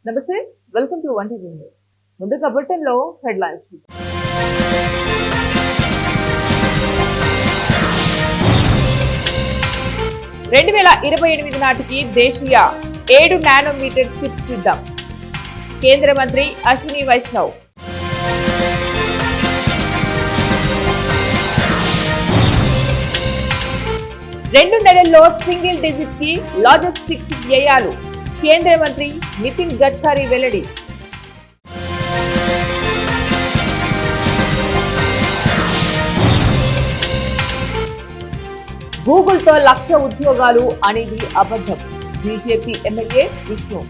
నమస్తే, welcome to one TV news. ముందుగా bulletin లో హెడ్లైన్స్. 2028 నాటికి దేశీయ 7 నానోమీటర్ చిప్ సిద్ధం. కేంద్ర మంత్రి అశ్విని వైష్ణవ్. రెండు నెలల్లో సింగిల్ డిజిట్ కి లాజిస్టిక్స్ వ్యయాలు. కేంద్ర మంత్రి నితిన్ గడ్కరీ వెల్లడి. గూగుల్తో 1,00,000 ఉద్యోగాలు అనేది అబద్ధం. BJP MLA Vishnu.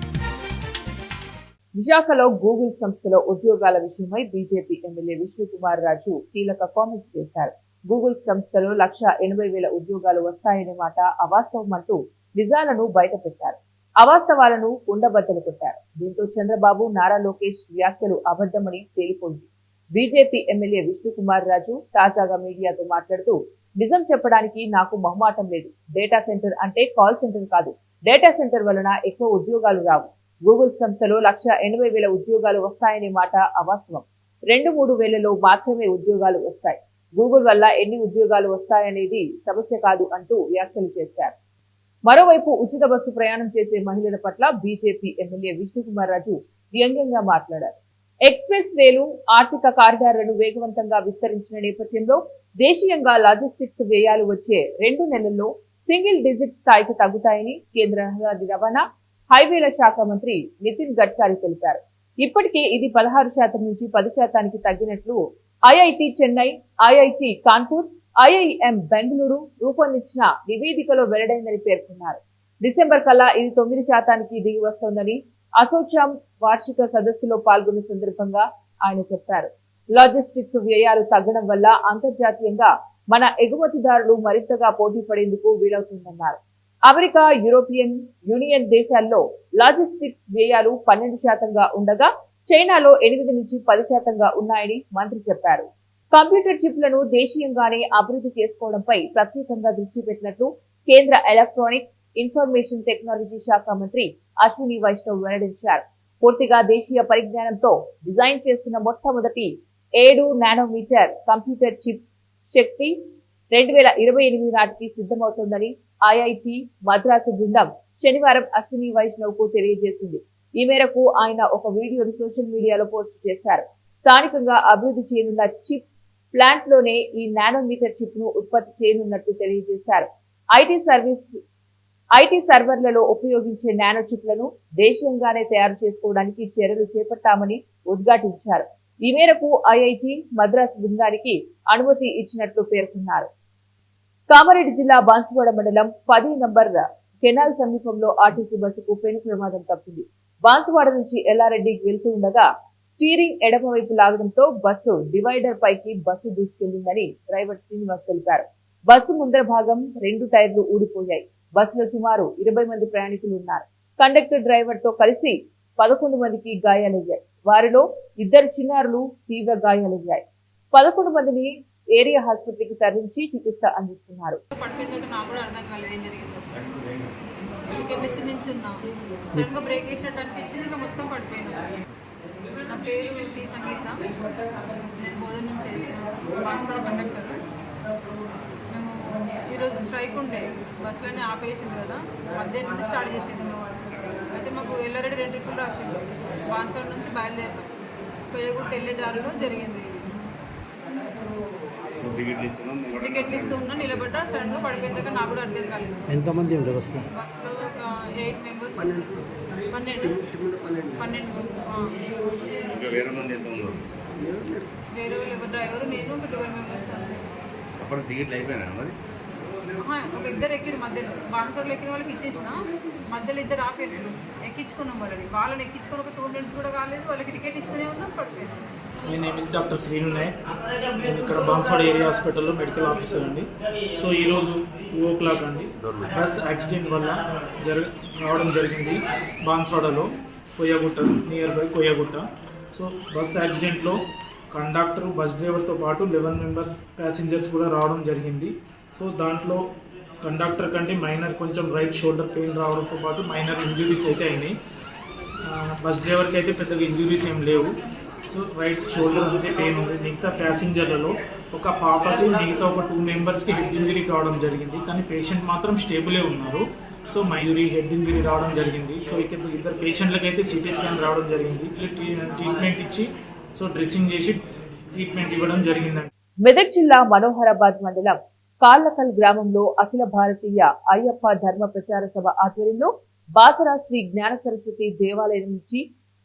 విశాఖలో గూగుల్ సంస్థలో ఉద్యోగాల విషయమై బీజేపీ ఎమ్మెల్యే విష్ణు కుమార్ రాజు కీలక కామెంట్స్ చేశారు. గూగుల్ సంస్థలో 1,80,000 ఉద్యోగాలు వస్తాయనే మాట అవాస్తవమంటూ నిజాలను బయటపెట్టారు. అవాస్తవాలను కుండబద్దలు కొట్టారు. దీంతో చంద్రబాబు, నారా లోకేష్ వ్యాఖ్యలు అబద్ధమని తేలిపోయింది. బీజేపీ ఎమ్మెల్యే విష్ణు కుమార్ రాజు తాజాగా మీడియాతో మాట్లాడుతూ, నిజం చెప్పడానికి నాకు మొహమాటం లేదు. డేటా సెంటర్ అంటే కాల్ సెంటర్ కాదు. డేటా సెంటర్ వలన ఎక్కువ ఉద్యోగాలు రావు. గూగుల్ సంస్థలో 1,80,000 ఉద్యోగాలు వస్తాయనే మాట అవాస్తవం. 2-3 వేలలో మాత్రమే ఉద్యోగాలు వస్తాయి. గూగుల్ వల్ల ఎన్ని ఉద్యోగాలు వస్తాయనేది సమస్య కాదు అంటూ వ్యాఖ్యలు చేశారు. మరోవైపు ఉచిత బస్సు ప్రయాణం చేసే మహిళల పట్ల బీజేపీ ఎమ్మెల్యే విష్ణు కుమార్ రాజు వ్యంగ్యంగా మాట్లాడారు. ఎక్స్ప్రెస్ వేలు, ఆర్థిక కారిడార్లను వేగవంతంగా విస్తరించిన నేపథ్యంలో దేశీయంగా లాజిస్టిక్స్ వ్యయాలు వచ్చే 2 నెలల్లో సింగిల్ డిజిట్ స్థాయికి తగ్గుతాయని కేంద్ర రహదారి రవాణా, హైవేల శాఖ మంత్రి నితిన్ గడ్కరీ తెలిపారు. ఇప్పటికే ఇది 16% నుంచి 10% తగ్గినట్లు IIT Chennai, IIT Kanpur, IIM Bengaluru రూపొందించిన నివేదికలో వెల్లడైందని పేర్కొన్నారు. డిసెంబర్ కల్లా ఇది 9% దిగి వస్తోందని అసోచామ్ వార్షిక సదస్సులో పాల్గొన్న సందర్భంగా ఆయన చెప్పారు. లాజిస్టిక్స్ వ్యయాలు తగ్గడం వల్ల అంతర్జాతీయంగా మన ఎగుమతిదారులు మరింతగా పోటీ పడేందుకు వీలవుతుందన్నారు. అమెరికా, యూరోపియన్ యూనియన్ దేశాల్లో లాజిస్టిక్స్ వ్యయాలు 12% ఉండగా చైనాలో 8 నుంచి 10% ఉన్నాయని మంత్రి చెప్పారు. కంప్యూటర్ చిప్లను దేశీయంగానే అభివృద్ధి చేసుకోవడంపై ప్రత్యేకంగా దృష్టి పెట్టినట్లు కేంద్ర ఎలక్ట్రానిక్స్, ఇన్ఫర్మేషన్ టెక్నాలజీ శాఖ మంత్రి అశ్విని వైష్ణవ్ వెల్లడించారు. పూర్తిగా దేశీయ పరిజ్ఞానంతో డిజైన్ చేస్తున్న మొట్టమొదటి 7 నానోమీటర్ కంప్యూటర్ చిప్ శక్తి 2028 నాటికి సిద్ధమవుతోందని ఐఐటి మద్రాసు బృందం శనివారం అశ్విని వైష్ణవ్ కు తెలియజేసింది. ఈ మేరకు ఆయన ఒక వీడియోను సోషల్ మీడియాలో పోస్ట్ చేశారు. స్థానికంగా అభివృద్ధి చేయనున్న చిప్ ప్లాంట్ లోనే ఈ నానోమీటర్ చిప్ ను ఉత్పత్తి చేయనున్నట్లు తెలియజేశారు. ఐటీ సర్వర్లలో ఉపయోగించే నానో చిప్లను దేశీయంగానే తయారు చేసుకోవడానికి చర్యలు చేపట్టామని ఉద్ఘాటించారు. ఈ మేరకు ఐఐటి మద్రాస్ బృందానికి అనుమతి ఇచ్చినట్లు పేర్కొన్నారు. కామారెడ్డి జిల్లా బాన్సువాడ మండలం 10 నంబర్ కెనాల్ సమీపంలో ఆర్టీసీ బస్సుకు పెను ప్రమాదం తప్పింది. బాన్సువాడ నుంచి ఎల్లారెడ్డికి వెళ్తూ ఉండగా స్టీరింగ్ ఎడమవైపు లాగడంతో బస్సు డివైడర్ పైకి బస్సు దూసుకెళ్లిందని డ్రైవర్ శ్రీనివాస్ తెలిపారు. బస్సు ముందర భాగం 2 టైర్లు ఊడిపోయాయి. బస్సులో సుమారు 20 మంది ప్రయాణికులు ఉన్నారు. కండక్టర్, డ్రైవర్ తో కలిసి 11 మందికి గాయాలయ్యాయి. వారిలో 2 చిన్నారులు తీవ్ర గాయాలయ్యాయి. 11 మందిని ఏరియా ఆసుపత్రికి తరలించి చికిత్స అందిస్తున్నారు. నా పేరు టీ సంగీత. నేను బోధన నుంచి చేసాను కండక్టర్. మేము ఈరోజు స్ట్రైక్ ఉండే బస్సులన్నీ ఆపేసింది కదా, మధ్యాహ్నం నుండి స్టార్ట్ చేసింది. అయితే మాకు ఎల్లారెడ్డి 2 ట్రిప్పులు రాసింది. బాన్సువాడ నుంచి బయలుదేరాం. కొయ్యగుట్ట వెళ్ళే దారిలో జరిగింది. టికెట్లు ఇస్తున్నా నిలబడ్డా, సడన్గా పడిపోయిందాక నాకు కూడా అర్థం కాలేదు. ఎంతమంది ఉంటారు బస్సులో? ఒక 8 మెంబర్స్, 12. వేరే వాళ్ళు డ్రైవరు, నేను ఒక 12 మెంబర్స్. ఒక 2 ఎక్కిరు మధ్యలో. బాన్సువాడలో ఎక్కిన వాళ్ళకి ఇచ్చేసిన, మధ్యలో 2 ఆపేరు. ఎక్కించుకున్నాం వాళ్ళని ఎక్కించుకొని ఒక 2 మినిట్స్ కూడా కాలేదు. వాళ్ళకి టికెట్ ఇస్తూనే ఉన్నాం, పడిపోయాను. My name is doctor Srinu Nayak. నేను ఇక్కడ బాన్సువాడ ఏరియా హాస్పిటల్లో మెడికల్ ఆఫీసర్ అండి. సో ఈరోజు 2 o'clock అండి బస్ యాక్సిడెంట్ వల్ల రావడం జరిగింది బాన్సువాడలో, Koyyagutta, near by Koyyagutta. So bus యాక్సిడెంట్లో కండక్టర్, బస్ డ్రైవర్తో పాటు 11 మెంబర్స్ ప్యాసింజర్స్ కూడా రావడం జరిగింది. సో దాంట్లో కండక్టర్ కంటే మైనర్ కొంచెం రైట్ షోల్డర్ పెయిన్ రావడంతో పాటు మైనర్ ఇంజరీస్ అయితే అయినాయి. బస్ డ్రైవర్కి అయితే పెద్దగా ఇంజురీస్ ఏం లేవు. సో రైట్ షోల్డర్ అంతే పెయిన్ ఉంది. మిగతా ప్యాసింజర్లలో ఒక పాపకి మిగతా ఒక 2 మెంబర్స్కి హెడ్ ఇంజరీ కావడం జరిగింది. కానీ పేషెంట్ మాత్రం స్టేబులే ఉన్నారు. సో మైజరీ హెడ్ ఇంజరీ రావడం జరిగింది. సో ఇద్దరు పేషెంట్లకి అయితే సిటీ స్కాన్ రావడం జరిగింది. ట్రీట్మెంట్ ఇచ్చి సో డ్రెస్సింగ్ చేసి ట్రీట్మెంట్ ఇవ్వడం జరిగిందండి. మెదక్ జిల్లా మనోహరాబాద్ మండలం కాళ్ళకల్ గ్రామంలో అఖిల భారతీయ అయ్యప్ప ధర్మ ప్రచార సభ ఆధ్వర్యంలో బాసరా శ్రీ జ్ఞాన సరస్వతి దేవాలయం నుంచి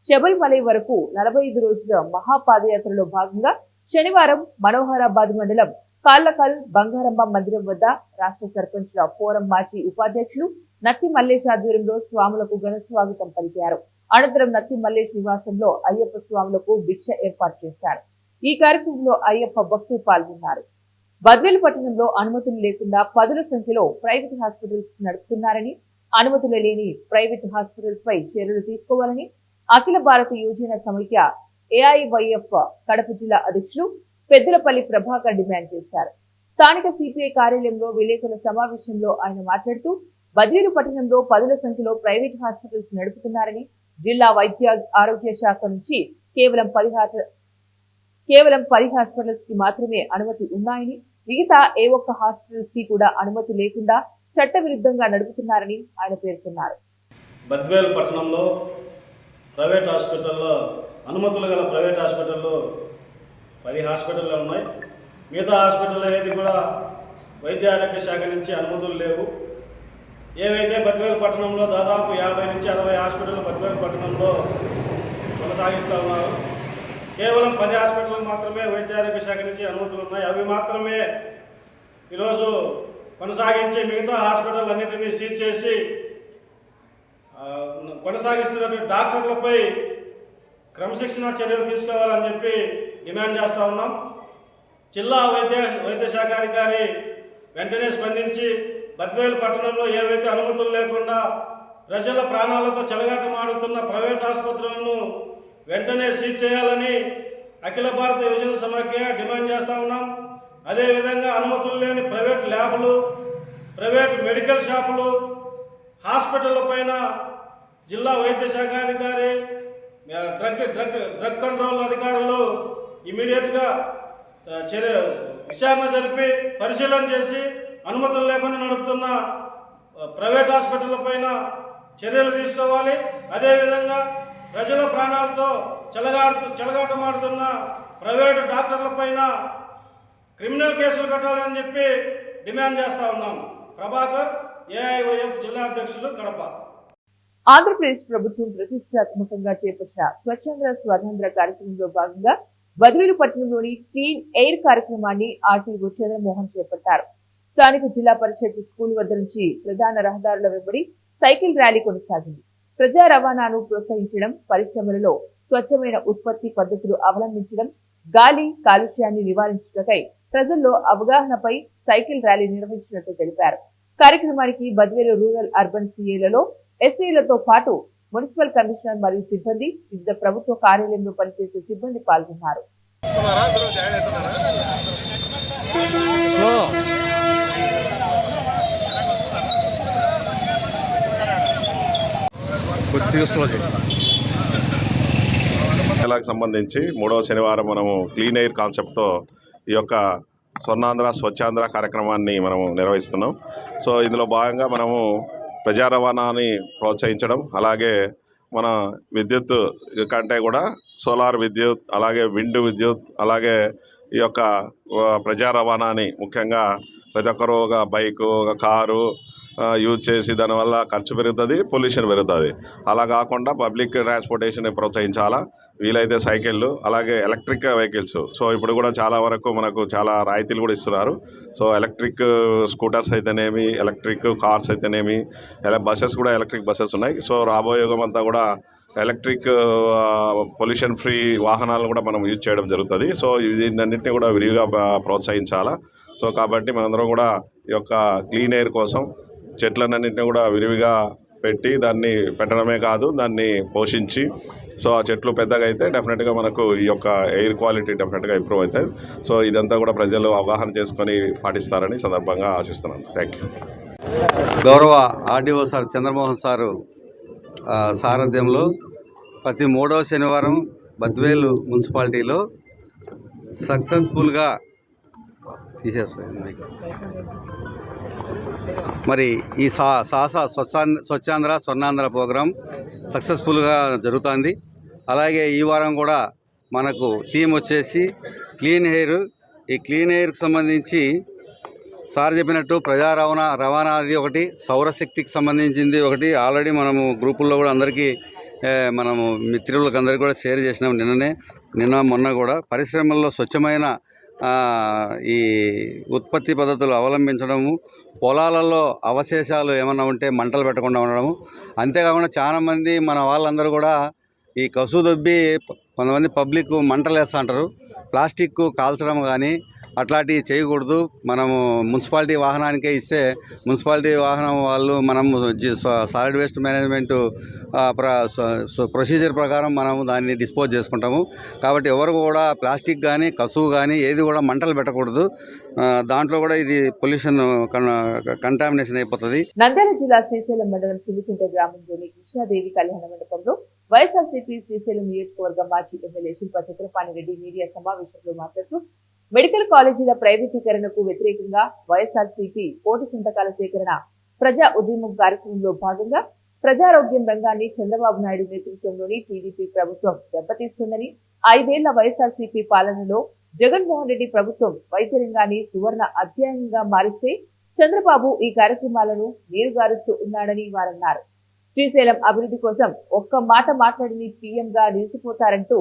శబరిమలై వరకు 45 రోజుల మహాపాదయాత్రలో భాగంగా శనివారం మనోహరాబాద్ మండలం కాళ్ళకల్ బంగారమ్మ మందిరం వద్ద రాష్ట్ర సర్పంచ్ల ఫోరం మాజీ ఉపాధ్యక్షులు నత్తి మల్లేష్ ఆధ్వర్యంలో స్వాములకు ఘన స్వాగతం పలికారు. అనంతరం నత్తి మల్లేష్ నివాసంలో అయ్యప్ప స్వాములకు భిక్ష ఏర్పాటు చేశారు. ఈ కార్యక్రమంలో అయ్యప్ప భక్తులు పాల్గొన్నారు. బద్వేలు పట్టణంలో అనుమతులు లేకుండా పదుల సంఖ్యలో ప్రైవేట్ హాస్పిటల్స్ నడుపుతున్నారని, అనుమతులు లేని ప్రైవేట్ హాస్పిటల్స్ పై చర్యలు తీసుకోవాలని అఖిల భారత యువజన సమైక్య ఏఐవైఎఫ్ కడప జిల్లా అధ్యక్షులు పెద్దలపల్లి ప్రభాకర్ డిమాండ్ చేశారు. స్థానిక సిపిఐ కార్యాలయంలో విలేకరుల సమావేశంలో ఆయన మాట్లాడుతూ బద్వేలు పట్టణంలో పదుల సంఖ్యలో ప్రైవేట్ హాస్పిటల్స్ నడుపుతున్నారని, జిల్లా వైద్య ఆరోగ్య శాఖ నుంచి కేవలం 10 హాస్పిటల్స్ కి మాత్రమే అనుమతి ఉన్నాయని, మిగతా ఏ ఒక్క హాస్పిటల్స్ కి కూడా అనుమతి లేకుండా చట్ట విరుద్ధంగా నడుపుతున్నారని ఆయన పేర్కొన్నారు. బద్వేలు పట్టణంలో ప్రైవేట్ హాస్పిటల్లో అనుమతులు గల ప్రైవేట్ హాస్పిటల్లో 10 హాస్పిటల్లో ఉన్నాయి. మిగతా హాస్పిటల్లో ఏది కూడా వైద్య ఆరోగ్య శాఖ నుంచి అనుమతులు లేవు. ఏవైతే బద్వేలు పట్టణంలో దాదాపు 50 నుంచి 60 హాస్పిటల్ బద్వేలు పట్టణంలో కొనసాగిస్తూ ఉన్నారు. కేవలం 10 హాస్పిటల్ మాత్రమే వైద్య ఆరోగ్య శాఖ నుంచి అనుమతులు ఉన్నాయి. అవి మాత్రమే ఈరోజు కొనసాగించి మిగతా హాస్పిటల్ అన్నింటినీ సీజ్ చేసి కొనసాగిస్తున్నటువంటి డాక్టర్లపై క్రమశిక్షణ చర్యలు తీసుకోవాలని చెప్పి డిమాండ్ చేస్తూ ఉన్నాం. జిల్లా వైద్య శాఖ అధికారి వెంటనే స్పందించి బద్వేలు పట్టణంలో ఏవైతే అనుమతులు లేకుండా ప్రజల ప్రాణాలతో చెలగాటమాడుతున్న ప్రైవేట్ ఆసుపత్రులను వెంటనే సీజ్ చేయాలని అఖిల భారత యువజన సమైక్య డిమాండ్ చేస్తూ ఉన్నాం. అదేవిధంగా అనుమతులు లేని ప్రైవేట్ ల్యాబ్లు, ప్రైవేట్ మెడికల్ షాపులు, హాస్పిటళ్ల పైన జిల్లా వైద్య శాఖ అధికారి, డ్రగ్ కంట్రోల్ అధికారులు ఇమీడియట్గా విచారణ జరిపి పరిశీలన చేసి అనుమతులు లేకుండా నడుపుతున్న ప్రైవేట్ హాస్పిటళ్ల పైన చర్యలు తీసుకోవాలి. అదేవిధంగా ప్రజల ప్రాణాలతో చెలగాటమాడుతున్న ప్రైవేటు డాక్టర్ల పైన క్రిమినల్ కేసులు కట్టాలని చెప్పి డిమాండ్ చేస్తూ ఉన్నాం. ప్రభాకర్, ఏఐవైఎఫ్ జిల్లా అధ్యక్షులు, కడప. ఆంధ్రప్రదేశ్ ప్రభుత్వం ప్రతిష్టాత్మకంగా చేపట్టిన స్వచ్ఛంద స్వర్ణాంధ్ర కార్యక్రమంలో భాగంగా బద్వేలు పట్టణంలోని క్లీన్ ఎయిర్ కార్యక్రమాన్ని ఆర్టీఓ చంద్రమోహన్ చేపట్టారు. స్థానిక జిల్లా పరిషత్ స్కూల్ వద్ద నుంచి ప్రధాన రహదారుల వెంబడి సైకిల్ ర్యాలీ కొనసాగింది. ప్రజా రవాణాను ప్రోత్సహించడం, పరిశ్రమలలో స్వచ్ఛమైన ఉత్పత్తి పద్ధతులు అవలంబించడం, గాలి కాలుష్యాన్ని నివారించటకై ప్రజల్లో అవగాహనపై సైకిల్ ర్యాలీ నిర్వహించినట్టు తెలిపారు. కార్యక్రమానికి బద్వేలు రూరల్ అర్బన్ సిఏలలో ఎస్ఐలతో పాటు మున్సిపల్ కమిషనర్ మరియు సిబ్బంది, వివిధ ప్రభుత్వ కార్యాలయంలో పనిచేసే సిబ్బంది పాల్గొన్నారు. నెలకు సంబంధించి 3వ శనివారం మనము క్లీన్ ఎయిర్ కాన్సెప్ట్తో ఈ యొక్క స్వర్ణాంధ్ర స్వచ్ఛాంధ్ర కార్యక్రమాన్ని మనము నిర్వహిస్తున్నాం. సో ఇందులో భాగంగా మనము ప్రజా రవాణాని ప్రోత్సహించడం, అలాగే మన విద్యుత్ కంటే కూడా సోలార్ విద్యుత్, అలాగే విండ్ విద్యుత్, అలాగే ఈ యొక్క ప్రజా రవాణాని ముఖ్యంగా ప్రతి ఒక్కరు ఒక బైకు, ఒక కారు యూజ్ చేసి దానివల్ల ఖర్చు పెరుగుతుంది, పొల్యూషన్ పెరుగుతుంది. అలా కాకుండా పబ్లిక్ ట్రాన్స్పోర్టేషన్ ప్రోత్సహించాలా. వీలైతే సైకిళ్ళు, అలాగే ఎలక్ట్రిక్ వెహికల్స్. సో ఇప్పుడు కూడా చాలా వరకు మనకు చాలా రాయితీలు కూడా ఇస్తున్నారు. సో ఎలక్ట్రిక్ స్కూటర్స్ అయితేనేమి, ఎలక్ట్రిక్ కార్స్ అయితేనేమి, బస్సెస్ కూడా ఎలక్ట్రిక్ బస్సెస్ ఉన్నాయి. సో రాబోయే యుగం అంతా కూడా ఎలక్ట్రిక్ పొల్యూషన్ ఫ్రీ వాహనాలను కూడా మనం యూజ్ చేయడం జరుగుతుంది. సో దీన్నింటినీ కూడా విరివిగా ప్రోత్సహించాలా. సో కాబట్టి మనందరం కూడా ఈ యొక్క క్లీన్ ఎయిర్ కోసం చెట్లన్నింటినీ కూడా విరివిగా పెట్టి దాన్ని పెట్టడమే కాదు, దాన్ని పోషించి, సో ఆ చెట్లు పెద్దగా అయితే డెఫినెట్గా మనకు ఈ యొక్క ఎయిర్ క్వాలిటీ డెఫినెట్గా ఇంప్రూవ్ అవుతుంది. సో ఇదంతా కూడా ప్రజలు అవగాహన చేసుకొని పాటిస్తారని సందర్భంగా ఆశిస్తున్నాను. Thank you. గౌరవ ఆర్డీఓ సార్ చంద్రమోహన్ సారు సారథ్యంలో ప్రతి 3వ శనివారం బద్వేలు మున్సిపాలిటీలో సక్సెస్ఫుల్గా మరి ఈ స్వచ్ఛాంధ్ర స్వర్ణాంధ్ర ప్రోగ్రాం సక్సెస్ఫుల్గా జరుగుతుంది. అలాగే ఈ వారం కూడా మనకు టీం వచ్చేసి క్లీన్ ఎయిర్. ఈ క్లీన్ ఎయిర్కి సంబంధించి సార్ చెప్పినట్టు ప్రజా రవాణాది ఒకటి, సౌరశక్తికి సంబంధించింది ఒకటి. ఆల్రెడీ మనము గ్రూపుల్లో కూడా అందరికీ మనము మిత్రులకు అందరికీ కూడా షేర్ చేసినాం. నిన్న మొన్న కూడా పరిశ్రమల్లో స్వచ్ఛమైన ఈ ఉత్పత్తి పద్ధతులు అవలంబించడము, పొలాలలో అవశేషాలు ఏమన్నా ఉంటే మంటలు పెట్టకుండా ఉండడము. అంతేకాకుండా చాలామంది మన వాళ్ళందరూ కూడా ఈ కసు దొబ్బి కొంతమంది పబ్లిక్ మంటలు వేస్తూ ఉంటారు. ప్లాస్టిక్ కాల్చడం కానీ అట్లాంటివి చేయకూడదు. మనము మున్సిపాలిటీ వాహనానికే ఇస్తే మున్సిపాలిటీ వాహనం వాళ్ళు మనము సాలిడ్ వేస్ట్ మేనేజ్మెంట్ ప్రొసీజర్ ప్రకారం మనము దాన్ని డిస్పోజ్ చేసుకుంటాము. కాబట్టి ఎవరు కూడా ప్లాస్టిక్ కానీ కసువు కానీ ఏది కూడా మంటలు పెట్టకూడదు. దాంట్లో కూడా ఇది పొల్యూషన్ కంటామినేషన్ అయిపోతుంది. నంద్యాల జిల్లా శ్రీశైలం మండలం సిలికుంట గ్రామంలోని కృష్ణాదేవి కళ్యాణ మండపంలో వైఎస్ఆర్సీపీ శ్రీశైలం నియోజకవర్గం మాజీ ఎమ్మెల్యే శిల్పా చక్రపాణి రెడ్డి మీడియా సమావేశంలో మాట్లాడుతూ మెడికల్ కాలేజీల ప్రైవేటీకరణకు వ్యతిరేకంగా వైఎస్ఆర్సీపీ కోటి సంతకాల సేకరణ ప్రజా ఉద్యమం కార్యక్రమంలో భాగంగా ప్రజారోగ్యం రంగాన్ని చంద్రబాబు నాయుడు నేతృత్వంలోని టీడీపీ ప్రభుత్వం దెబ్బతీస్తుందని, 5 ఏళ్ల వైఎస్ఆర్సీపీ పాలనలో జగన్మోహన్ రెడ్డి ప్రభుత్వం వైద్య రంగాన్ని సువర్ణ అధ్యాయంగా మారిస్తే చంద్రబాబు ఈ కార్యక్రమాలను నీరుగారుస్తూ ఉన్నాడని వారన్నారు. శ్రీశైలం అభివృద్ధి కోసం ఒక్క మాట మాట్లాడిని పీఎంగా నిలిచిపోతారంటూ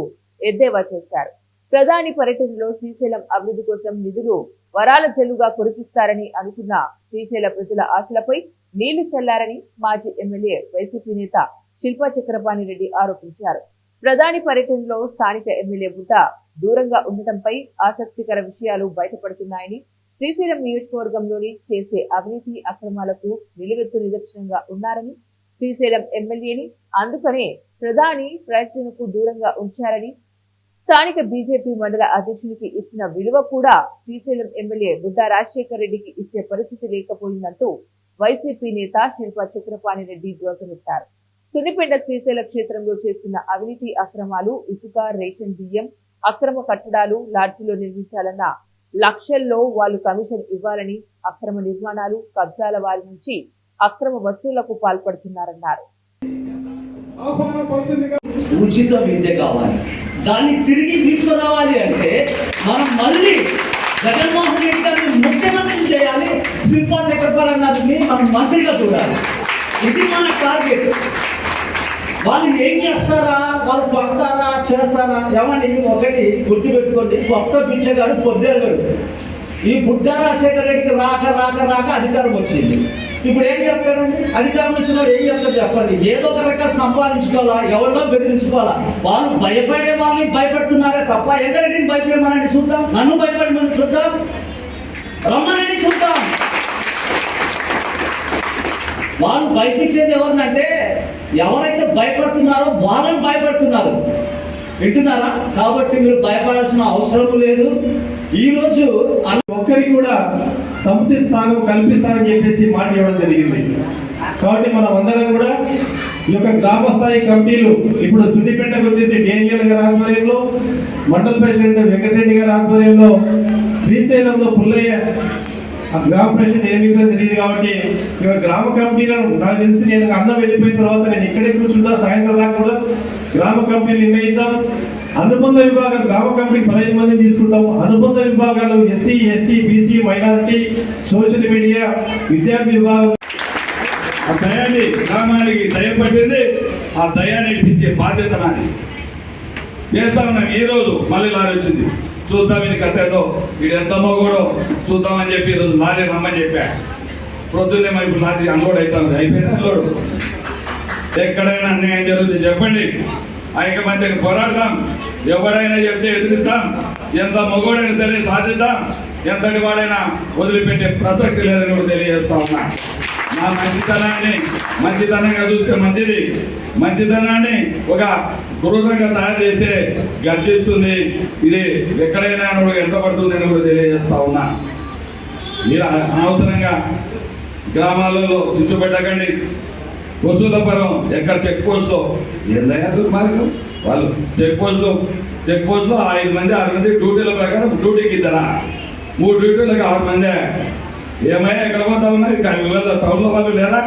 ఎద్దేవా చేశారు. ప్రధాని పర్యటనలో శ్రీశైలం అభివృద్ధి కోసం నిధులు వరాల జల్లుగా కురిపిస్తారని అనుకున్న శ్రీశైల ప్రజల ఆశలపై నీళ్లు చల్లారని మాజీ ఎమ్మెల్యే వైసీపీ నేత శిల్పా చక్రపాణి రెడ్డి ఆరోపించారు. ప్రధాని పర్యటనలో స్థానిక ఎమ్మెల్యే బుట్ట దూరంగా ఉండటంపై ఆసక్తికర విషయాలు బయటపడుతున్నాయని, శ్రీశైలం నియోజకవర్గంలోని చేసే అవినీతి అక్రమాలకు నిలువెత్తు నిదర్శనంగా ఉన్నారని, శ్రీశైలం ఎమ్మెల్యేని అందుకనే ప్రధాని పర్యటనకు దూరంగా ఉంచారని, స్థానిక బీజేపీ మండల అధ్యక్షునికి ఇచ్చిన విలువ కూడా శ్రీశైలం ఎమ్మెల్యే బుడ్డా రాజశేఖర్ రెడ్డికి ఇచ్చే పరిస్థితి లేకపోయిందంటూ వైసీపీ నేత శిల్పా చక్రపాణి రెడ్డి ధ్వజమెత్తారు. సున్నిపేట శ్రీశైల క్షేత్రంలో చేస్తున్న అవినీతి అక్రమాలు, ఇసుక, రేషన్ బియ్యం, అక్రమ కట్టడాలు, లాడ్జీలో నిర్మించాలన్న లక్ష్యంలో వాళ్ళు కమిషన్ ఇవ్వాలని, అక్రమ నిర్మాణాలు, కబ్జాల వారి నుంచి అక్రమ వసూళ్లకు పాల్పడుతున్నారన్నారు. ఉచిత విద్య కావాలి, దాన్ని తిరిగి తీసుకురావాలి అంటే మనం మళ్ళీ జగన్మోహన్ రెడ్డి గారిని ముఖ్యమంత్రి చేయాలి, శిల్పా చక్రపాణి గారిని మనం మంత్రిగా చూడాలి. ఇది మన టార్గెట్. వాళ్ళు ఏం చేస్తారా, వాళ్ళు పడతారా, చేస్తారా? ఏమని ఒకటి గుర్తుపెట్టుకోండి, కొత్త పిచ్చగాడు పొద్దుగాడు. ఈ బుడ్డా రాజశేఖర రెడ్డికి రాక అధికారం వచ్చింది. ఇప్పుడు ఏం చెప్తాడండి? అధికారం వచ్చిన ఏం చెప్తారు చెప్పండి? ఏదో ఒక రకంగా సంపాదించుకోవాలా, ఎవరినో బెదిరించుకోవాలా. వాళ్ళు భయపడే వాళ్ళని భయపెడుతున్నారే తప్ప ఎంకరెడ్డిని భయపడమని చూద్దాం, నన్ను భయపడమని చూద్దాం, రమ్మని చూద్దాం. వాళ్ళు భయపించేది ఎవరినంటే ఎవరైతే భయపడుతున్నారో వాళ్ళని భయపడుతున్నారు. వింటున్నారా? కాబట్టి మీరు భయపడాల్సిన అవసరం లేదు. ఈరోజు ఒక్కరికి కూడా సమితి స్థానం కల్పిస్తానని చెప్పేసి మాట ఇవ్వడం జరిగింది. కాబట్టి మనం అందరం కూడా ఈ యొక్క గ్రామ స్థాయి కమిటీలు ఇప్పుడు సున్నిపేటకు వచ్చేసి డేనియల్ గారి ఆధ్వర్యంలో, మండల ప్రెసిడెంట్ వెంకటరెడ్డి గారి ఆధ్వర్యంలో, శ్రీశైలంలో పుల్లయ్య గ్రామ ప్రెసిడెంట్ ఏమి తెలియదు కాబట్టి ఇక గ్రామ కమిటీలను నాకు తెలిసి నేను అన్నం వెళ్ళిపోయిన తర్వాత నేను ఇక్కడే కూర్చుంటా, సాయంత్రం దాకా కూడా గ్రామ కమిటీలు నిర్ణయిద్దాం. అనుబంధ విభాగాలు గ్రామ కమిటీ 15 మందిని తీసుకుంటాము. అనుబంధ విభాగాలు SC, ST, BC, minority, social media, విద్యార్థి విభాగం. ఆ దయాన్ని గ్రామానికి దయపట్టింది, ఆ దయాన్ని ఇప్పించే బాధ్యత నాది. చేస్తా ఉన్నాం. ఈరోజు మళ్ళీ లారీ వచ్చింది, చూద్దాం ఇది కథతో, ఇది ఎంతమో కూడా చూద్దామని చెప్పి ఈరోజు లారీ రమ్మని చెప్పా. ప్రొద్దున్నే మరి ఇప్పుడు లారీ అన్లోడ్ అవుతాను, అయిపోయింది అన్లోడ్. ఎక్కడైనా అన్యాయం జరుగుతుంది చెప్పండి, ఐకమత్యంగా పోరాడదాం. ఎవడైనా చెప్తే ఎదురిస్తాం, ఎంత మగోడైనా సరే సాధిద్దాం, ఎంతటి వాడైనా వదిలిపెట్టే ప్రసక్తి లేదని కూడా తెలియజేస్తా ఉన్నా. నా మంచితనంగా చూస్తే మంచిది, మంచితనాన్ని ఒక క్రూరంగా తయారు చేస్తే గర్జిస్తుంది. ఇది ఎక్కడైనా ఎంటబడుతుంది అని కూడా తెలియజేస్తా ఉన్నా. మీరు అనవసరంగా గ్రామాలలో చిచ్చు పెట్టకండి. వసూలపురం ఎక్కడ చెక్ పోస్ట్లో ఏందయ్యా దుర్మార్గం వాళ్ళు చెక్ పోస్ట్లో 5 మంది 6 మంది డ్యూటీల ప్రకారం డ్యూటీకి ఇద్దరా 3 డ్యూటీలకు 6 మందే ఏమయ్యా ఎక్కడ పోతా ఉన్నాయి టౌన్లో వాళ్ళు లేరా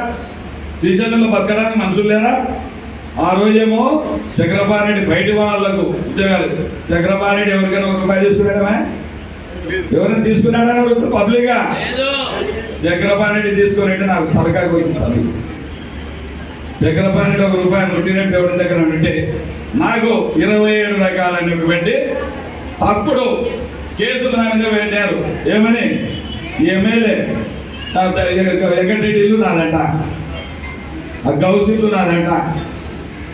శ్రీశైలంలో బతకడానికి మనుషులు లేరా ఆ రోజేమో చక్రపాణి బయటి వాళ్ళకు ఉద్యోగాలు చక్రపాణి ఎవరికైనా ₹1 తీసుకున్నాడమే ఎవరైనా తీసుకున్నాడని అడుగుతారు పబ్లిక్గా చక్రపాణి తీసుకుని నాకు సరకాకు వచ్చింది చక్రపాణి ₹1 ముట్టినట్టు ఎవరి దగ్గర ఉంటే నాకు 27 రకాలైనటువంటి అప్పుడు కేసులు నా మీద పెట్టారు ఏమని ఎమ్మెల్యే వెంకటరెడ్డి ఇల్లు నాదంట గౌసిల్లు నాదంట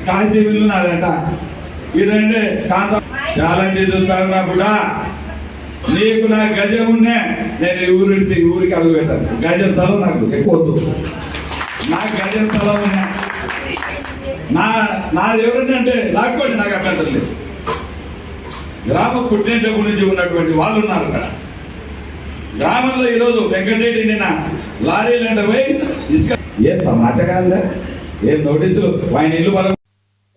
కాశీవిల్లు నాదంట ఇదంటే కాంత ఛాలెంజ్ చూస్తాను నా కూడా నీకు నా గజం ఉన్నా నేను ఊరికి అడుగు పెట్టాను గజ స్థలం నాకు ఎక్కువ నాకు గజ స్థలం ఉన్నా నాది ఎవరంటే లాక్కోండి నాకు అభ్యంతరం లేదు గ్రామ పుట్టినప్పటి నుంచి ఉన్నటువంటి వాళ్ళు ఉన్నారు అక్కడ గ్రామంలో ఈరోజు వెంకటరెడ్డి నిన్న లారీలు అంటే పోయి ఇసుక ఏం తమాషగా ఉందా ఏం నోటీసులు ఆయన ఇల్లు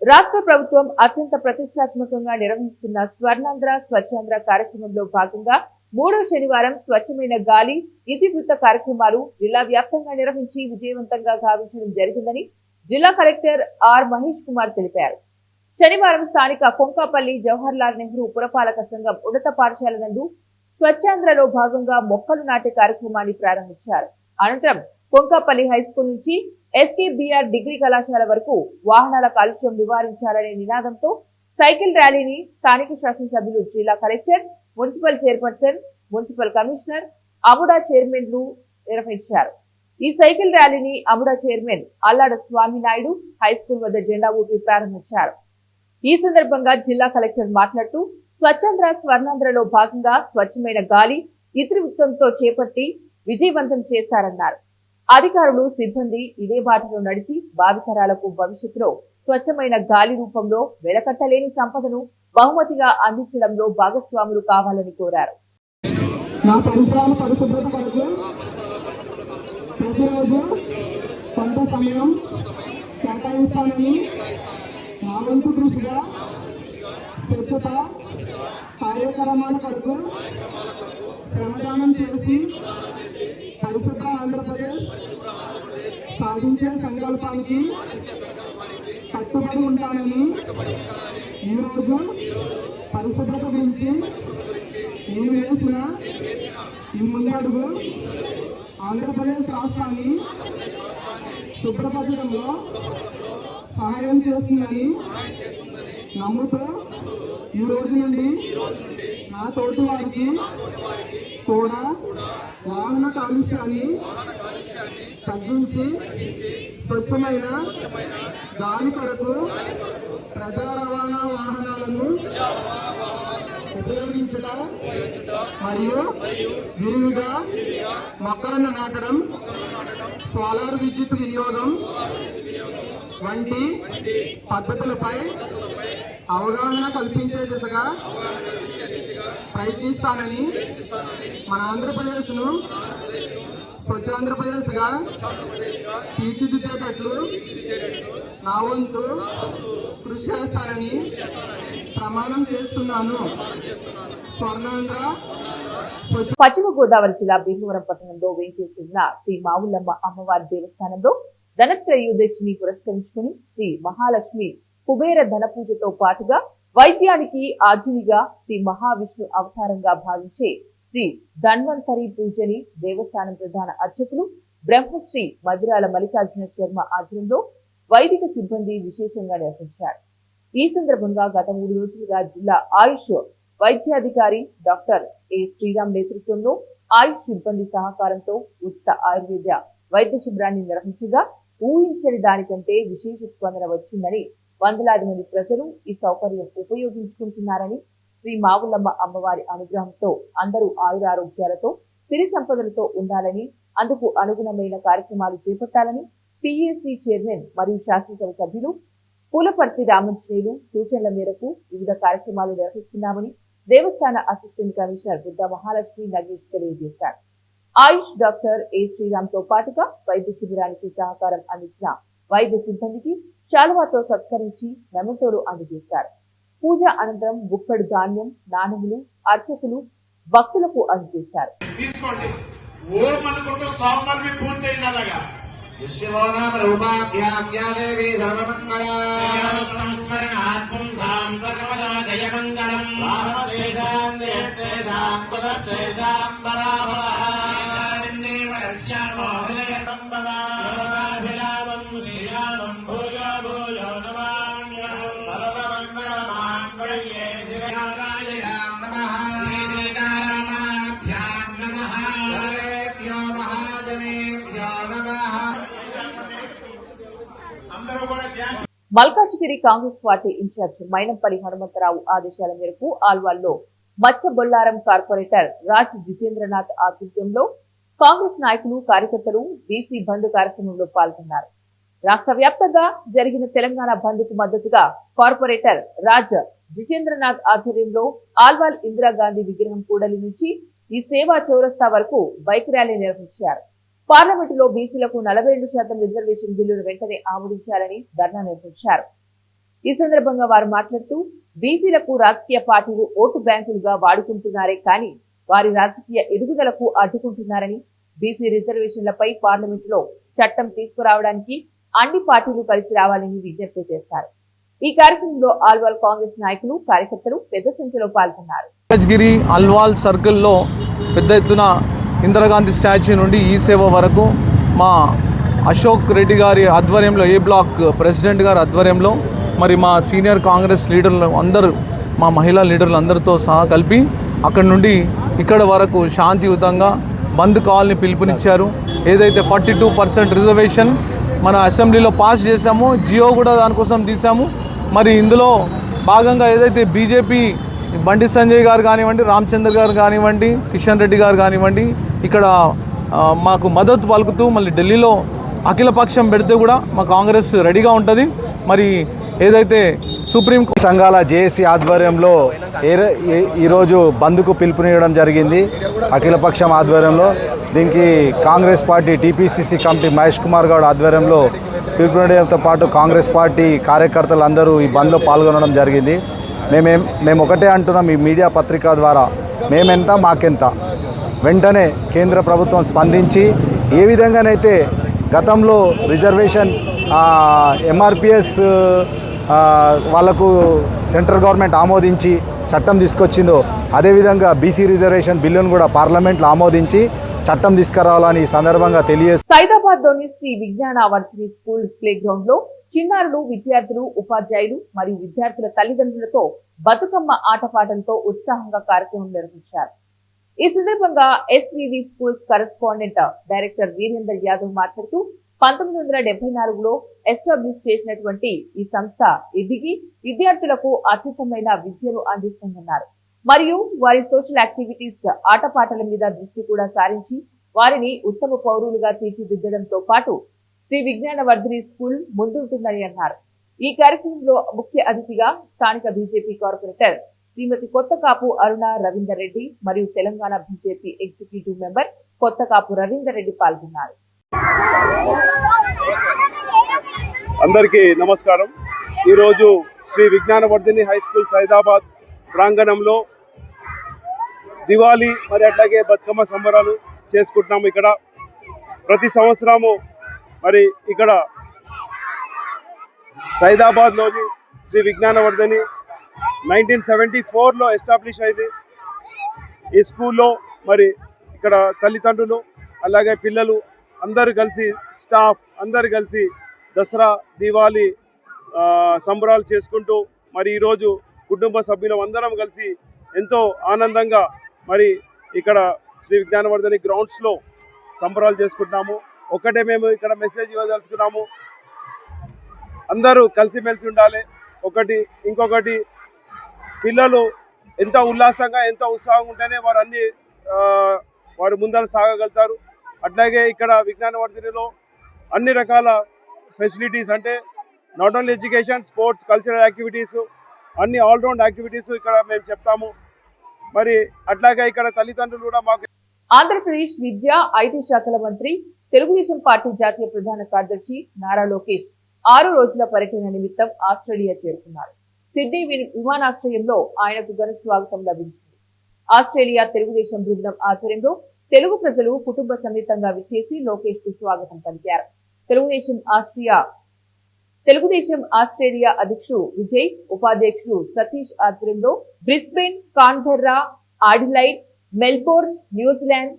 రాష్ట్ర ప్రభుత్వం అత్యంత ప్రతిష్టాత్మకంగా నిర్వహిస్తున్న స్వర్ణాంధ్ర స్వచ్ఛాంధ్ర కార్యక్రమంలో భాగంగా 3వ శనివారం స్వచ్ఛమైన గాలి ఇతివృత్త కార్యక్రమాలు జిల్లా వ్యాప్తంగా నిర్వహించి విజయవంతంగా గావించడం జరిగిందని జిల్లా కలెక్టర్ ఆర్ మహేష్ కుమార్ తెలిపారు. శనివారం స్థానిక కొంకాపల్లి జవహర్లాల్ నెహ్రూ పురపాలక సంఘం ఉన్నత పాఠశాల నందు స్వచ్ఛాంధ్రలో భాగంగా మొక్కలు నాటే కార్యక్రమాన్ని ప్రారంభించారు. అనంతరం కొంకాపల్లి హైస్కూల్ నుంచి ఎస్కేబిఆర్ డిగ్రీ కళాశాల వరకు వాహనాల కాలుష్యం నివారించాలనే నినాదంతో సైకిల్ ర్యాలీని స్థానిక శాసనసభ్యులు, జిల్లా collector, municipal chairperson, municipal commissioner, Amuda చైర్మన్లు నిర్వహించారు. ఈ సైకిల్ ర్యాలీని అముడా చైర్మన్ అల్లాడ స్వామి నాయుడు హైస్కూల్ వద్ద జెండా ఊపి ప్రారంభించారు. ఈ సందర్భంగా జిల్లా కలెక్టర్ మాట్లాడుతూ స్వచ్ఛాంధ్ర స్వర్ణాంధ్రలో భాగంగా స్వచ్ఛమైన గాలి ఇతివృత్తంతో చేపట్టి విజయవంతం చేశారన్నారు. అధికారులు, సిబ్బంది ఇదే బాటలో నడిచి భావితరాలకు భవిష్యత్తులో స్వచ్ఛమైన గాలి రూపంలో వెలకట్టలేని సంపదను బహుమతిగా అందించడంలో భాగస్వాములు కావాలని కోరారు. ప్రతిరోజు కొంత సమయం కేటాయిస్తానని నా వంతు కృషిగా స్వచ్ఛత కార్యక్రమాల కొరకు శ్రమదానం చేసి పరిశుభ్ర ఆంధ్రప్రదేశ్ సాధించే సంకల్పానికి కట్టుబడి ఉంటానని ఈరోజు పరిశుభ్రత గురించి నేను వేసిన ఈ ముందు అడుగు ఆంధ్రప్రదేశ్ రాష్ట్రాన్ని శుభ్రపరచడంలో సహాయం చేస్తుందని నమ్ముతూ ఈ రోజు నుండి నా తోటి వారికి కూడా వాహన కాలుష్యాన్ని తగ్గించి స్వచ్ఛమైన గాలి కొరకు ప్రజా రవాణా వాహనాలను ఉపయోగించడం మరియు విరివిగా మొక్కలను నాటడం, సోలార్ విద్యుత్ వినియోగం వంటి పద్ధతులపై అవగాహన కల్పించే దిశగా ప్రయత్నిస్తానని, మన ఆంధ్రప్రదేశ్ను స్వచ్ఛాంధ్రప్రదేశ్గా తీర్చిదిద్దేటట్లు నా వంతు కృషి చేస్తానని ప్రమాణం చేస్తున్నాను. స్వర్ణాంధ్ర. పశ్చిమ గోదావరి జిల్లా భీమవరం పట్టణంలో వేంచేసిన శ్రీ మావులమ్మ అమ్మవారి దేవస్థానంలో ధనత్రయోదశిని పురస్కరించుకుని శ్రీ మహాలక్ష్మి కుబేర ధన పూజతో పాటుగా వైద్యానికి ఆధునిగా శ్రీ మహావిష్ణు అవతారంగా భావించే శ్రీ ధన్వంతరి పూజని దేవస్థానం ప్రధాన అర్చకులు బ్రహ్మశ్రీ మధురాల మల్లికార్జున శర్మ ఆధ్వర్యంలో వైదిక సిబ్బంది విశేషంగా నిర్వహించారు. ఈ సందర్భంగా గత 3 రోజులుగా జిల్లా ఆయుష్ వైద్యాధికారి డాక్టర్ ఏ శ్రీరామ్ నేతృత్వంలో ఆయుష్ సిబ్బంది సహకారంతో ఉచిత ఆయుర్వేద వైద్య శిబిరాన్ని నిర్వహించగా ఊహించని దానికంటే విశేష స్పందన వచ్చిందని, వందలాది మంది ప్రజలు ఈ సౌకర్యం ఉపయోగించుకుంటున్నారని, శ్రీ మావులమ్మ అమ్మవారి అనుగ్రహంతో అందరూ ఆయురారోగ్యాలతో సిరి సంపదలతో ఉండాలని, అందుకు అనుగుణమైన కార్యక్రమాలు చేపట్టాలని పిఎస్సి చైర్మన్ మరియు శాసనసభ సభ్యులు పూలపర్తి రామంజనేయులు సూచనల మేరకు వివిధ కార్యక్రమాలు నిర్వహిస్తున్నామని దేవస్థాన అసిస్టెంట్ కమిషనర్ బుద్ధ మహాలక్ష్మి నగేష్ తెలియజేశారు. ఆయుష్ డాక్టర్ ఏ శ్రీరామ్ తో పాటుగా వైద్య శిబిరానికి సహకారం అందించిన వైద్య సిబ్బందికి శాలువాతో సత్కరించి మెమంటోలు అందజేశారు. పూజ అనంతరం గుప్పెడు ధాన్యం, నాణెములు అర్చకులు భక్తులకు అందజేశారు. తీసుకోండి. ఓం అనుకుంటూ స్వామివారిని పూజ చేయండి. అలాగా మల్కాజిగిరి కాంగ్రెస్ పార్టీ ఇన్ఛార్జ్ మైనంపల్లి హనుమంతరావు ఆదేశాల మేరకు ఆల్వాల్లో మచ్చబొల్లారం కార్పొరేటర్ రాజ్ జితేంద్రనాథ్ ఆధ్వర్యంలో కాంగ్రెస్ నాయకులు కార్యకర్తలు బీసీ బంద్ కార్యక్రమంలో పాల్గొన్నారు. రాష్ట్ర వ్యాప్తంగా జరిగిన తెలంగాణ బంద్ కు మద్దతుగా కార్పొరేటర్ రాజ్ జితేంద్రనాథ్ ఆధ్వర్యంలో ఆల్వాల్ ఇందిరాగాంధీ విగ్రహం కూడలి నుంచి ఈ సేవా చౌరస్తా వరకు బైక్ ర్యాలీ నిర్వహించారు. పార్లమెంటులో బీసీలకు 42% రిజర్వేషన్ బిల్లును వెంటనే ఆమోదించాలని ధర్నా నిర్వహించారు. ఈ సందర్భంగా వారు మాట్లాడుతూ బీసీలకు రాజకీయ పార్టీలు ఓటు బ్యాంకులుగా వాడుకుంటున్నారే కానీ వారి రాజకీయ ఎదుగుదలకు అడ్డుకుంటున్నారని, బీసీ రిజర్వేషన్లపై పార్లమెంటులో చట్టం తీసుకురావడానికి అన్ని పార్టీలు కలిసి రావాలని విజ్ఞప్తి చేశారు. ఈ కార్యక్రమంలో ఆల్వాల్ కాంగ్రెస్ నాయకులు కార్యకర్తలు పెద్ద సంఖ్యలో పాల్గొన్నారు. మల్కాజ్గిరి ఆల్వాల్ సర్కిల్లో పెద్ద ఎత్తున ఇందిరాగాంధీ స్టాచ్యూ నుండి ఈ సేవ వరకు మా అశోక్ రెడ్డి గారి ఆధ్వర్యంలో, ఏ బ్లాక్ ప్రెసిడెంట్ గారి ఆధ్వర్యంలో, మరి మా సీనియర్ కాంగ్రెస్ లీడర్లు అందరూ, మా మహిళా లీడర్లు అందరితో సహా కలిపి అక్కడి నుండి ఇక్కడ వరకు శాంతియుతంగా బంద్ కావాలని పిలుపునిచ్చారు. ఏదైతే 42% రిజర్వేషన్ మన అసెంబ్లీలో పాస్ చేశామో, జియో కూడా దానికోసం తీసాము. మరి ఇందులో భాగంగా ఏదైతే బీజేపీ బండి సంజయ్ గారు కానివ్వండి, రామచంద్ర గారు కానివ్వండి, కిషన్ రెడ్డి గారు కానివ్వండి, ఇక్కడ మాకు మద్దతు పలుకుతూ మళ్ళీ ఢిల్లీలో అఖిలపక్షం పెడితే కూడా మా కాంగ్రెస్ రెడీగా ఉంటుంది. మరి ఏదైతే సుప్రీం సంఘాల జేఏసీ ఆధ్వర్యంలో ఈరోజు బంద్కు పిలుపునివ్వడం జరిగింది. అఖిలపక్షం ఆధ్వర్యంలో దీనికి Congress party TPCC committee Mahesh Kumar Goud ఆధ్వర్యంలో పిలుపునివ్వడంతో పాటు కాంగ్రెస్ పార్టీ కార్యకర్తలు అందరూ ఈ బంద్లో పాల్గొనడం జరిగింది. మేము ఒకటే అంటున్నాం, ఈ మీడియా పత్రిక ద్వారా మేమెంత మాకెంత, వెంటనే కేంద్ర ప్రభుత్వం స్పందించి ఏ విధంగానైతే గతంలో రిజర్వేషన్ ఎంఆర్పిఎస్ వాళ్లకు సెంట్రల్ గవర్నమెంట్ ఆమోదించి చట్టం తీసుకొచ్చిందో అదేవిధంగా బీసీ రిజర్వేషన్ బిల్లును కూడా పార్లమెంట్లో ఆమోదించి చట్టం తీసుకురావాలని ఈ సందర్భంగా తెలియజేస్తారు. సైదాబాద్లోని శ్రీ విజ్ఞాన వర్సిటీ స్కూల్ ప్లే గ్రౌండ్ లో చిన్నారులు, విద్యార్థులు, ఉపాధ్యాయులు మరియు విద్యార్థుల తల్లిదండ్రులతో బతుకమ్మ ఆటపాటలతో ఉత్సాహంగా కార్యక్రమం నిర్వహించారు. ఈ సందర్భంగా SVV schools correspondent director Veerender Yadav మాట్లాడుతూ 1974లో ఎస్టాబ్లిష్ చేసినటువంటి ఈ సంస్థ ఎదిగి విద్యార్థులకు అత్యుత్తమైన విద్యను అందిస్తుందన్నారు. మరియు వారి సోషల్ యాక్టివిటీస్, ఆటపాటల మీద దృష్టి కూడా సారించి వారిని ఉత్తమ పౌరులుగా తీర్చిదిద్దడంతో పాటు శ్రీ విజ్ఞాన వర్ధిని స్కూల్ ముందుంటుందని అన్నారు. ఈ కార్యక్రమంలో ముఖ్య అతిథిగా స్థానిక బీజేపీ కార్పొరేటర్ శ్రీమతి కొత్తకాపు అరుణ రవీందర్ రెడ్డి మరియు Telangana BJP executive member Kothakapu Ravinder Reddy పాల్గొన్నారు. అందరికీ నమస్కారం. ఈరోజు శ్రీ విజ్ఞాన వర్ధిని హై స్కూల్ సైదాబాద్ ప్రాంగణంలో దివాళీ మరి అట్లాగే బతుకమ్మ సంబరాలు చేసుకుంటున్నాము. ఇక్కడ ప్రతి సంవత్సరము మరి ఇక్కడ సైదాబాద్లోని శ్రీ విజ్ఞాన వర్ధిని 1974లో ఎస్టాబ్లిష్ అయింది. ఈ స్కూల్లో మరి ఇక్కడ తల్లిదండ్రులు అలాగే పిల్లలు అందరూ కలిసి, స్టాఫ్ అందరు కలిసి దసరా, దివాళీ సంబరాలు చేసుకుంటూ మరి ఈరోజు కుటుంబ సభ్యులం అందరం కలిసి ఎంతో ఆనందంగా మరి ఇక్కడ శ్రీ విజ్ఞాన వర్ధిని గ్రౌండ్స్లో సంబరాలు చేసుకుంటున్నాము. ఒకటే మేము ఇక్కడ మెసేజ్ ఇవ్వదలుచుకున్నాము, అందరూ కలిసిమెలిసి ఉండాలి. ఇంకొకటి పిల్లలు ఎంత ఉల్లాసంగా, ఎంత ఉత్సాహంగా ఉంటేనే వారు ముందర సాగగలుగుతారు. అట్లాగే ఇక్కడ విజ్ఞాన వర్ధినిలో అన్ని రకాల ఫెసిలిటీస్, అంటే not only education, sports, cultural activities, అన్ని ఆల్రౌండ్ యాక్టివిటీస్ ఇక్కడ మేము చెప్తాము. మరి అట్లాగే ఇక్కడ తల్లిదండ్రులు కూడా మాకు. ఆంధ్రప్రదేశ్ విద్యా, ఐటీ శాఖల మంత్రి, తెలుగుదేశం పార్టీ జాతీయ ప్రధాన కార్యదర్శి నారా లోకేష్ 6 రోజుల పర్యటన నిమిత్తం ఆస్ట్రేలియా చేరుకున్నారు. సిడ్నీ విమానాశ్రయంలో ఆయనకు ఘన స్వాగతం లభించింది. ఆస్ట్రేలియా తెలుగుదేశం బృందం ఆధ్వర్యంలో తెలుగు ప్రజలు కుటుంబ సమేతంగా విచ్చేసి లోకేష్ కు స్వాగతం పలికారు. తెలుగుదేశం ఆస్ట్రేలియా అధ్యక్షుడు విజయ్, ఉపాధ్యక్షుడు సతీష్ ఆధ్వర్యంలో Brisbane, Canberra, Adelaide, Melbourne, New Zealand,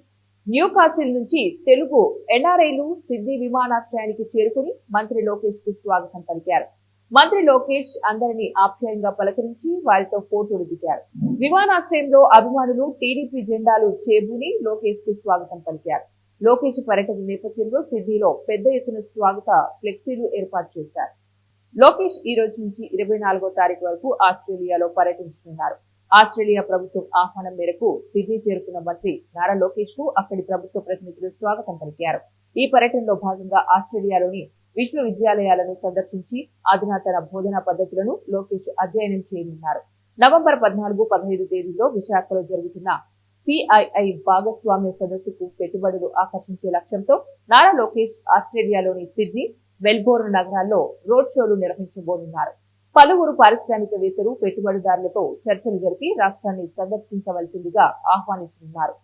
Newcastle నుంచి తెలుగు ఎన్ఆర్ఐలు సిడ్నీ విమానాశ్రయానికి చేరుకుని మంత్రి లోకేష్ కు స్వాగతం పలికారు. మంత్రి లోకేష్ అందరినీ ఆప్యాయంగా పలకరించి వారితో ఫోటోలు దిగారు. విమానాశ్రయంలో అభిమానులు టీడీపీ జెండాలు చేబూని లోకేష్ కు స్వాగతం పలికారు. లోకేష్ పర్యటన నేపథ్యంలో సిడ్నీలో పెద్ద ఎత్తున స్వాగత ఫ్లెక్సీలు ఏర్పాటు చేశారు. లోకేష్ ఈ రోజు నుంచి 24వ తారీఖు వరకు ఆస్ట్రేలియాలో పర్యటించనున్నారు. ఆస్ట్రేలియా ప్రభుత్వం ఆహ్వానం మేరకు సిడ్నీ చేరుకున్న మంత్రి నారా లోకేష్ కు అక్కడి ప్రభుత్వ ప్రతినిధులు స్వాగతం పలికారు. ఈ పర్యటనలో భాగంగా ఆస్ట్రేలియాలోని విశ్వవిద్యాలయాలను సందర్శించి అధునాతన బోధనా పద్ధతులను లోకేష్ అధ్యయనం చేయనున్నారు. నవంబర్ 14, 15 తేదీల్లో విశాఖలో జరుగుతున్న CII భాగస్వామ్య సదస్సుకు పెట్టుబడులు ఆకర్షించే లక్ష్యంతో నారా లోకేష్ ఆస్ట్రేలియాలోని సిడ్నీ, మెల్బోర్న్ నగరాల్లో రోడ్ షోలు నిర్వహించబోనున్నారు. పలువురు పారిశ్రామికవేత్తలు, పెట్టుబడిదారులతో చర్చలు జరిపి రాష్ట్రాన్ని సందర్శించవలసిందిగా ఆహ్వానించనున్నారు.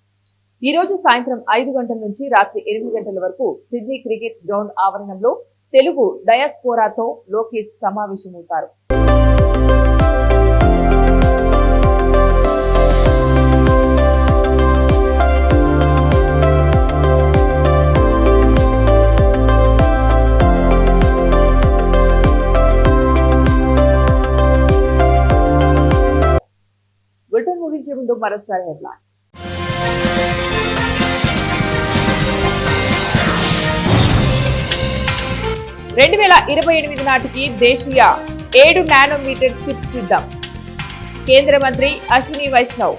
ఈ రోజు సాయంత్రం 5 గంటల నుంచి రాత్రి 8 గంటల వరకు సిడ్నీ క్రికెట్ గ్రౌండ్ ఆవరణంలో తెలుగు డయాస్పోరాతో లోకేష్ సమావేశమవుతారు. బులెటిన్ ముగించే ముందు మరోసారి హెడ్లైన్. 2028 నాటికి దేశీయ 7 నానోమీటర్ చిప్ సిద్ధం. కేంద్ర మంత్రి అశ్విని వైష్ణవ్.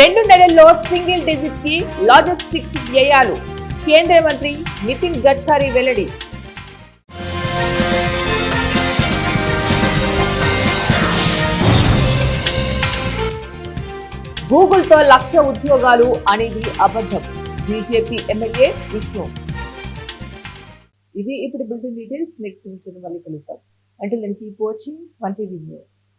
రెండు నెలల్లో సింగిల్ డిజిట్ కి లాజిస్టిక్స్ వ్యయాలు. కేంద్ర మంత్రి నితిన్ గడ్కరీ వెల్లడి. గూగుల్ తో 1,00,000 ఉద్యోగాలు అనేది అబద్ధం. BJP MLA Vishnu. ఇవి ఇప్పుడు బులెటిన్ డీటెయిల్స్. నెక్స్ట్ మళ్ళీ కలుద్దాం. అంటే కీప్ వాచింగ్ 1TV న్యూస్.